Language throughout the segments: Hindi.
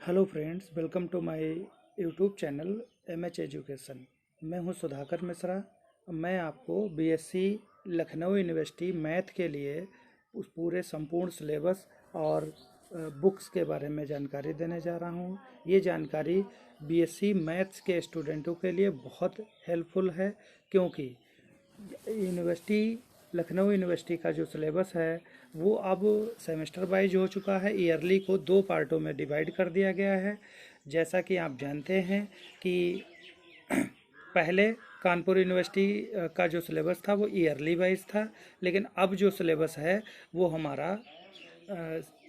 Hello friends, welcome to my YouTube channel MH education. मैं हूं सुधाकर मिश्रा। मैं आपको बीएससी लखनऊ यूनिवर्सिटी मैथ के लिए उस पूरे संपूर्ण सिलेबस और बुक्स के बारे में जानकारी देने जा रहा हूं। ये जानकारी बीएससी मैथ्स के स्टूडेंटों के लिए बहुत हेल्पफुल है, क्योंकि यूनिवर्सिटी लखनऊ यूनिवर्सिटी का जो सिलेबस है वो अब सेमेस्टर वाइज हो चुका है। ईयरली को 2 पार्टों में डिवाइड कर दिया गया है। जैसा कि आप जानते हैं कि पहले कानपुर यूनिवर्सिटी का जो सिलेबस था वो ईयरली वाइज था, लेकिन अब जो सिलेबस है वो हमारा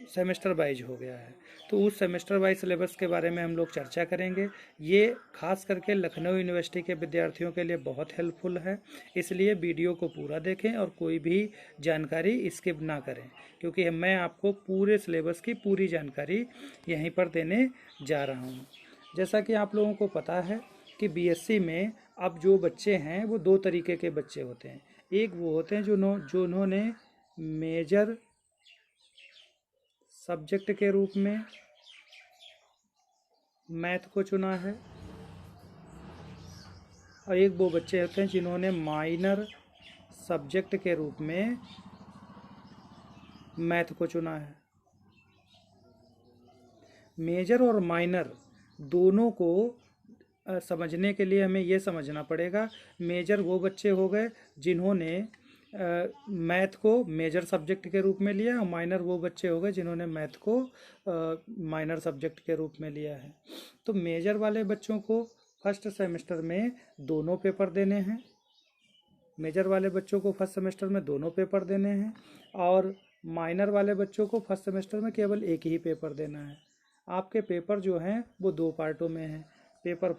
सेमेस्टर वाइज हो गया है। तो उस सेमेस्टर वाइज सिलेबस के बारे में हम लोग चर्चा करेंगे। ये खास करके लखनऊ यूनिवर्सिटी के विद्यार्थियों के लिए बहुत हेल्पफुल है, इसलिए वीडियो को पूरा देखें और कोई भी जानकारी स्किप ना करें, क्योंकि मैं आपको पूरे सिलेबस की पूरी जानकारी यहीं पर देने जा रहा हूँ। जैसा कि आप लोगों को पता है कि बीएससी में अब जो बच्चे हैं वो 2 तरीके के बच्चे होते हैं। एक वो होते हैं जो उन्होंने मेजर सब्जेक्ट के रूप में मैथ को चुना है, और एक वो बच्चे होते हैं जिन्होंने माइनर सब्जेक्ट के रूप में मैथ को चुना है। मेजर और माइनर दोनों को समझने के लिए हमें ये समझना पड़ेगा। मेजर वो बच्चे हो गए जिन्होंने मैथ को मेजर सब्जेक्ट के रूप में लिया, और माइनर वो बच्चे हो गए जिन्होंने मैथ को माइनर सब्जेक्ट के रूप में लिया है। तो मेजर वाले बच्चों को फर्स्ट सेमेस्टर में दोनों पेपर देने हैं। मेजर वाले बच्चों को फर्स्ट सेमेस्टर में दोनों पेपर देने हैं, और माइनर वाले बच्चों को फर्स्ट सेमेस्टर में केवल एक ही पेपर देना है। आपके पेपर जो हैं वो 2 पार्टों में हैं। पेपर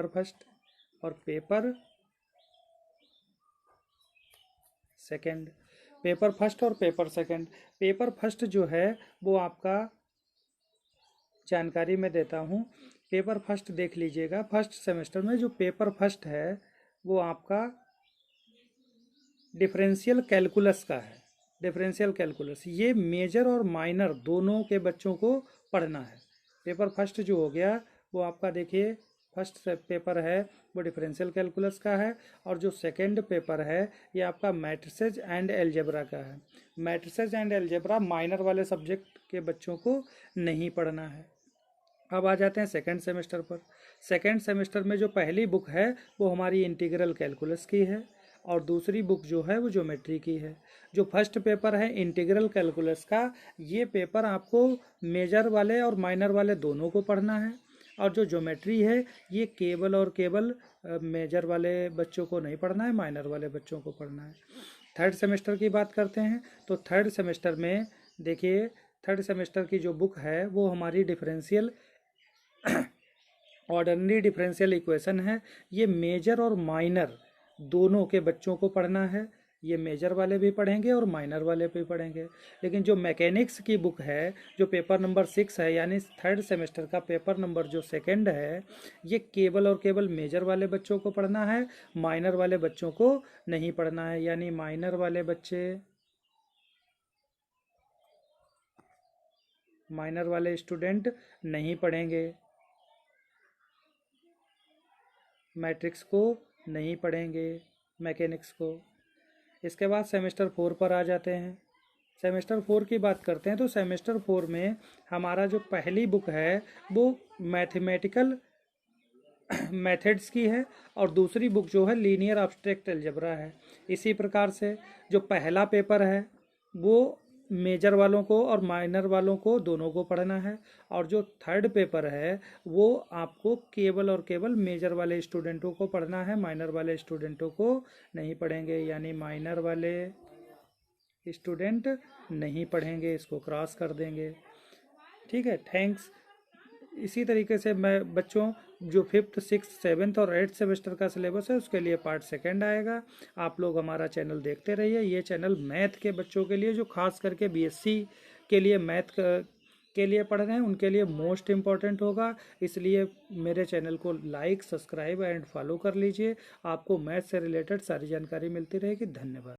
फर्स्ट और पेपर सेकंड। पेपर फर्स्ट और पेपर सेकंड। पेपर फर्स्ट जो है वो आपका जानकारी मैं देता हूँ। पेपर फर्स्ट देख लीजिएगा। फर्स्ट सेमेस्टर में जो पेपर फर्स्ट है वो आपका डिफरेंशियल कैलकुलस का है। डिफरेंशियल कैलकुलस ये मेजर और माइनर दोनों के बच्चों को पढ़ना है। पेपर फर्स्ट जो हो गया वो आपका देखिए, फर्स्ट पेपर है वो डिफरेंशियल कैलकुलस का है, और जो सेकंड पेपर है ये आपका मैट्रिसेस एंड अलजेब्रा का है। मैट्रिसेस एंड अलजेब्रा माइनर वाले सब्जेक्ट के बच्चों को नहीं पढ़ना है। अब आ जाते हैं सेकंड सेमेस्टर पर। सेकंड सेमेस्टर में जो पहली बुक है वो हमारी इंटीग्रल कैलकुलस की है, और दूसरी बुक जो है वो ज्योमेट्री की है। जो फर्स्ट पेपर है इंटीग्रल कैलकुलस का, ये पेपर आपको मेजर वाले और माइनर वाले दोनों को पढ़ना है, और जो ज्योमेट्री है ये केवल और केवल मेजर वाले बच्चों को नहीं पढ़ना है, माइनर वाले बच्चों को पढ़ना है। थर्ड सेमेस्टर की बात करते हैं तो थर्ड सेमेस्टर में देखिए, थर्ड सेमेस्टर की जो बुक है वो हमारी डिफरेंशियल ऑर्डिनरी डिफरेंशियल इक्वेशन है। ये मेजर और माइनर दोनों के बच्चों को पढ़ना है। ये मेजर वाले भी पढ़ेंगे और माइनर वाले भी पढ़ेंगे। लेकिन जो मैकेनिक्स की बुक है, जो पेपर नंबर 6 है, यानी थर्ड सेमेस्टर का पेपर नंबर जो सेकंड है, ये केवल और केवल मेजर वाले बच्चों को पढ़ना है, माइनर वाले बच्चों को नहीं पढ़ना है। यानी माइनर वाले स्टूडेंट नहीं पढ़ेंगे, मैट्रिक्स को नहीं पढ़ेंगे, मैकेनिक्स को। इसके बाद सेमेस्टर 4 पर आ जाते हैं। सेमेस्टर 4 की बात करते हैं तो सेमेस्टर 4 में हमारा जो पहली बुक है वो मैथमेटिकल मेथड्स की है, और दूसरी बुक जो है लीनियर एब्स्ट्रैक्ट अलजेब्रा है। इसी प्रकार से जो पहला पेपर है वो मेजर वालों को और माइनर वालों को दोनों को पढ़ना है, और जो थर्ड पेपर है वो आपको केवल और केवल मेजर वाले स्टूडेंटों को पढ़ना है, माइनर वाले स्टूडेंटों को नहीं पढ़ेंगे। यानी माइनर वाले स्टूडेंट नहीं पढ़ेंगे, इसको क्रॉस कर देंगे। ठीक है, थैंक्स। इसी तरीके से मैं बच्चों, जो 5th 6th 7th और 8th सेमेस्टर का सिलेबस है उसके लिए पार्ट सेकंड आएगा। आप लोग हमारा चैनल देखते रहिए। ये चैनल मैथ के बच्चों के लिए, जो खास करके बीएससी के लिए मैथ के लिए पढ़ रहे हैं, उनके लिए मोस्ट इम्पॉर्टेंट होगा। इसलिए मेरे चैनल को लाइक, सब्सक्राइब एंड फॉलो कर लीजिए। आपको मैथ से रिलेटेड सारी जानकारी मिलती रहेगी। धन्यवाद।